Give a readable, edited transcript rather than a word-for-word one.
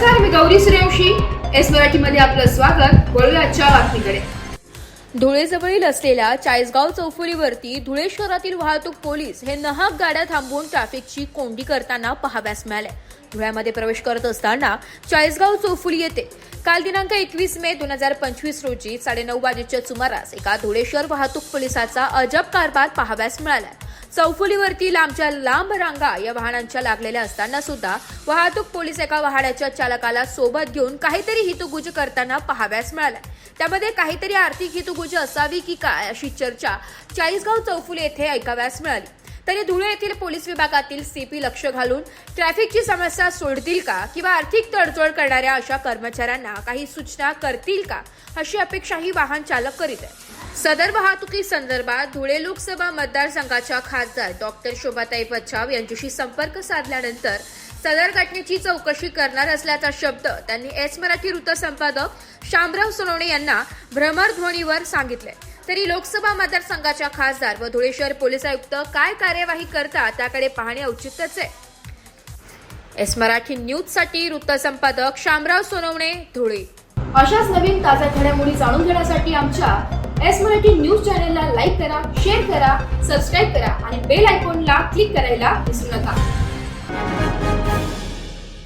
नमस्कार, मी गौरी सूर्यवंशी. एस मराठीमध्ये आपलं स्वागत. वळूया आजच्या बातमीकडे. धुळेजवळील असलेल्या चाळीसगाव चौफुलीवरती धुळे शहरातील वाहतूक पोलीस हे नाहक गाड्या थांबवून ट्रॅफिकची कोंडी करताना पाहाव्यास मिळाले. धुळ्यामध्ये प्रवेश करत असताना चाळीसगाव चौफुली येथे काल दिनांक 21 मे 2025 रोजी 9:30 वाजेच्या सुमारास एका धुळे शहर वाहतूक पोलिसाचा अजब कारभार पाहाव्यास मिळाला. चौफुलीवरती लांबच्या लांब रांगा या वाहनांच्या लागलेल्या असताना सुद्धा वाहतूक पोलीस एका वाहनाच्या चालकाला सोबत घेऊन काहीतरी हितगुज करताना पाहाव्यास मिळाला. त्यामध्ये काहीतरी आर्थिक हितगुज असावी की काय अशी चर्चा चाळीसगाव चौफुली येथे ऐकाव्यास मिळाली. तरी धुळे येथील पोलीस विभागातील सीपी लक्ष घालून ट्रॅफिकची समस्या सोडतील का किंवा आर्थिक तडजोड करणाऱ्या अशा कर्मचाऱ्यांना काही सूचना करतील का अशी अपेक्षाही वाहन चालक करीत आहे. सदर वाहतुकी संदर्भात धुळे लोकसभा मतदारसंघाच्या खासदार डॉक्टर शोभाताई बच्छाव यांच्याशी संपर्क साधल्यानंतर सदर घटनेची चौकशी करणार असल्याचा शब्द त्यांनी एस मराठी वृत्तसंपादक शामराव सोनवणे यांना भ्रमरध्वनीवर सांगितले. तरी लोकसभा मतदारसंघाच्या खासदार व धुळे शहर पोलीस आयुक्त काय कार्यवाही करतात त्याकडे पाहणे औचित्यच आहे. एस मराठी न्यूज साठी वृत्तसंपादक शामराव सोनवणे, धुळे. अशाच नवीन ताज्या घडामोडी जाणून घेण्यासाठी आमच्या एस मराठी न्यूज चॅनलला लाईक करा, शेअर करा, सबस्क्राईब करा आणि बेल आयकॉनला क्लिक करायला विसरू नका.